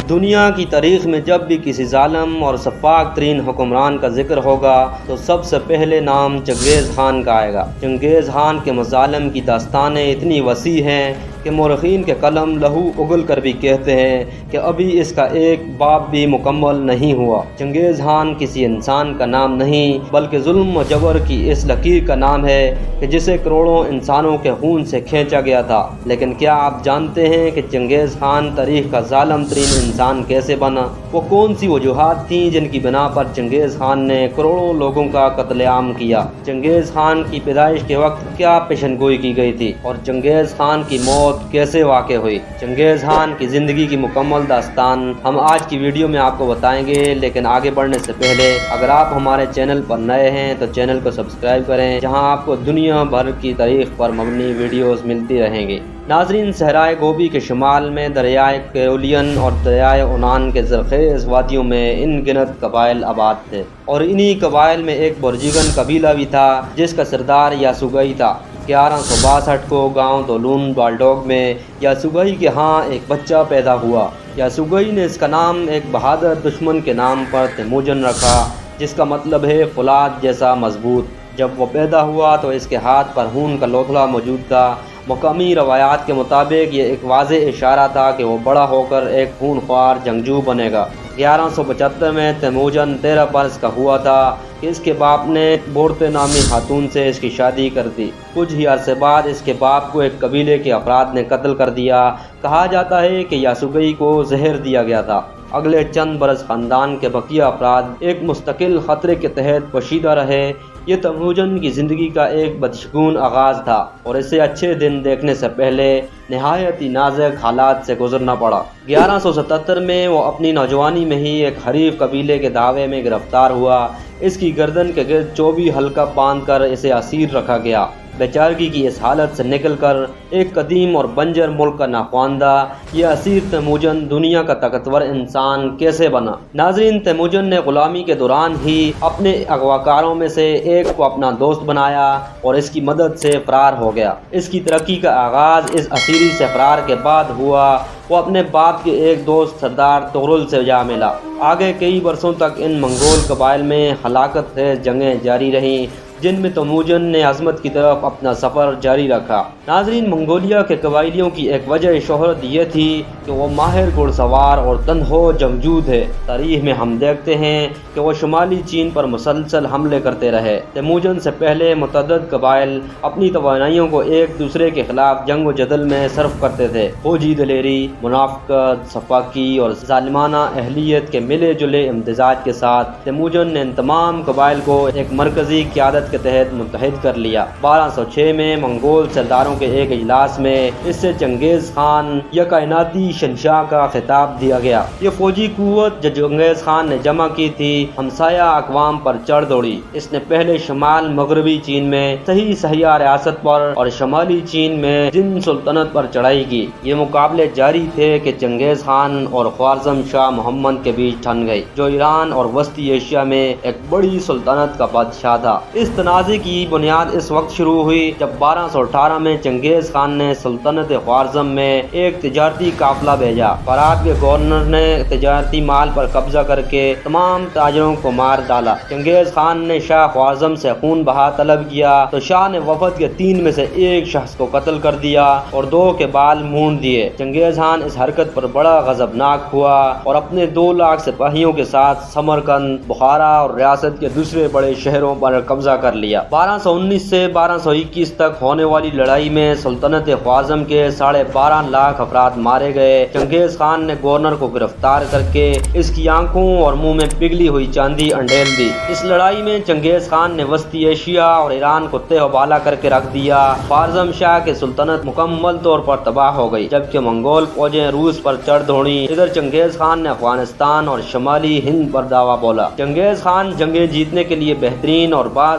دنیا کی تاریخ میں جب بھی کسی ظالم اور شفاق ترین حکمران کا ذکر ہوگا تو سب سے پہلے نام چنگیز خان کا آئے گا۔ چنگیز خان کے مظالم کی داستانیں اتنی وسیع ہیں کہ مورخین کے قلم لہو اگل کر بھی کہتے ہیں کہ ابھی اس کا ایک باب بھی مکمل نہیں ہوا۔ چنگیز خان کسی انسان کا نام نہیں بلکہ ظلم و جبر کی اس لکیر کا نام ہے کہ جسے کروڑوں انسانوں کے خون سے کھینچا گیا تھا۔ لیکن کیا آپ جانتے ہیں کہ چنگیز خان تاریخ کا ظالم ترین انسان کیسے بنا؟ وہ کون سی وجوہات تھیں جن کی بنا پر چنگیز خان نے کروڑوں لوگوں کا قتل عام کیا؟ چنگیز خان کی پیدائش کے وقت کیا پیشن گوئی کی گئی تھی اور چنگیز خان کی موت کیسے واقع ہوئی؟ چنگیز خان کی زندگی کی مکمل داستان ہم آج کی ویڈیو میں آپ کو بتائیں گے، لیکن آگے بڑھنے سے پہلے اگر آپ ہمارے چینل پر نئے ہیں تو چینل کو سبسکرائب کریں، جہاں آپ کو دنیا بھر کی تاریخ پر مبنی ویڈیوز ملتی رہیں گی۔ ناظرین، صحرائے گوبی کے شمال میں دریائے کیرولین اور دریائے عمان کے زرخیز وادیوں میں ان گنت قبائل آباد تھے، اور انہی قبائل میں ایک بورجیگن قبیلہ بھی تھا جس کا سردار یاسوگئی تھا۔ 1162 کو گاؤں دولون بالڈوگ میں یاسوگئی کے ہاں ایک بچہ پیدا ہوا۔ یاسوگئی نے اس کا نام ایک بہادر دشمن کے نام پر تیموجن رکھا، جس کا مطلب ہے فولاد جیسا مضبوط۔ جب وہ پیدا ہوا تو اس کے ہاتھ پر خون کا لوتھڑا موجود تھا۔ مقامی روایات کے مطابق یہ ایک واضح اشارہ تھا کہ وہ بڑا ہو کر ایک خون خوار جنگجو بنے گا۔ 1175 میں تیموجن 13 برس کا ہوا تھا کہ اس کے باپ نے بورتے نامی خاتون سے اس کی شادی کر دی۔ کچھ ہی عرصے بعد اس کے باپ کو ایک قبیلے کے افراد نے قتل کر دیا۔ کہا جاتا ہے کہ یاسوگئی کو زہر دیا گیا تھا۔ اگلے چند برس خاندان کے بقیہ افراد ایک مستقل خطرے کے تحت پوشیدہ رہے۔ یہ تیموجن کی زندگی کا ایک بدشگون آغاز تھا اور اسے اچھے دن دیکھنے سے پہلے نہایت ہی نازک حالات سے گزرنا پڑا۔ 1177 میں وہ اپنی نوجوانی میں ہی ایک حریف قبیلے کے دعوے میں گرفتار ہوا۔ اس کی گردن کے گرد 24 حلقہ باندھ کر اسے اسیر رکھا گیا۔ بیچارگی کی اس حالت سے نکل کر ایک قدیم اور بنجر ملک کا ناخواندہ یہ اسیر تیموجن دنیا کا طاقتور انسان کیسے بنا؟ ناظرین، تیموجن نے غلامی کے دوران ہی اپنے اغواکاروں میں سے ایک کو اپنا دوست بنایا اور اس کی مدد سے فرار ہو گیا۔ اس کی ترقی کا آغاز اس اسیری سے فرار کے بعد ہوا۔ وہ اپنے باپ کے ایک دوست سردار تغرل سے جا ملا۔ آگے کئی برسوں تک ان منگول قبائل میں ہلاکت خیز جنگیں جاری رہیں، جن میں تیموجن نے عظمت کی طرف اپنا سفر جاری رکھا۔ ناظرین، منگولیا کے قبائلیوں کی ایک وجہ شہرت یہ تھی کہ وہ ماہر گھڑ سوار اور تندہو جنگجو تھے۔ تاریخ میں ہم دیکھتے ہیں کہ وہ شمالی چین پر مسلسل حملے کرتے رہے۔ تیموجن سے پہلے متعدد قبائل اپنی توانائیوں کو ایک دوسرے کے خلاف جنگ و جدل میں صرف کرتے تھے۔ فوجی دلیری، منافقت، سفاکی اور ظالمانہ اہلیت کے ملے جلے امتزاج کے ساتھ تیموجن نے ان تمام قبائل کو ایک مرکزی قیادت کے تحت متحد کر لیا۔ 1206 میں منگول سرداروں کے ایک اجلاس میں اس سے چنگیز خان یا کائناتی شہنشاہ کا خطاب دیا گیا۔ یہ فوجی قوت جو چنگیز خان نے جمع کی تھی ہمسایہ اقوام پر چڑھ دوڑی۔ اس نے پہلے شمال مغربی چین میں سہیہ ریاست پر اور شمالی چین میں جن سلطنت پر چڑھائی کی۔ یہ مقابلے جاری تھے کہ چنگیز خان اور خوارزم شاہ محمد کے بیچ ٹھن گئی، جو ایران اور وسطی ایشیا میں ایک بڑی سلطنت کا بادشاہ تھا۔ اس تنازع کی بنیاد اس وقت شروع ہوئی جب 1218 میں چنگیز خان نے سلطنت خوارزم میں ایک تجارتی قافلہ بھیجا۔ فرات کے گورنر نے تجارتی مال پر قبضہ کر کے تمام تاجروں کو مار ڈالا۔ چنگیز خان نے شاہ خوارزم سے خون بہا طلب کیا تو شاہ نے وفد کے 3 میں سے ایک شخص کو قتل کر دیا اور 2 کے بال مونڈ دیے۔ چنگیز خان اس حرکت پر بڑا غضبناک ہوا اور اپنے 2 لاکھ سپاہیوں کے ساتھ سمرقند، بخارا اور ریاست کے دوسرے بڑے شہروں پر قبضہ کر لیا۔ 1219 سے 1221 تک ہونے والی لڑائی میں سلطنت خوارزم کے 12.5 لاکھ افراد مارے گئے۔ چنگیز خان نے گورنر کو گرفتار کر کے اس کی آنکھوں اور منہ میں پگھلی ہوئی چاندی انڈیل دی۔ اس لڑائی میں چنگیز خان نے وسطی ایشیا اور ایران کو تہ و بالا کر کے رکھ دیا۔ خوارزم شاہ کی سلطنت مکمل طور پر تباہ ہو گئی، جبکہ منگول فوجیں روس پر چڑھ دوڑیں۔ ادھر چنگیز خان نے افغانستان اور شمالی ہند پر دعویٰ بولا۔ چنگیز خان جنگیں جیتنے کے لیے بہترین اور بعض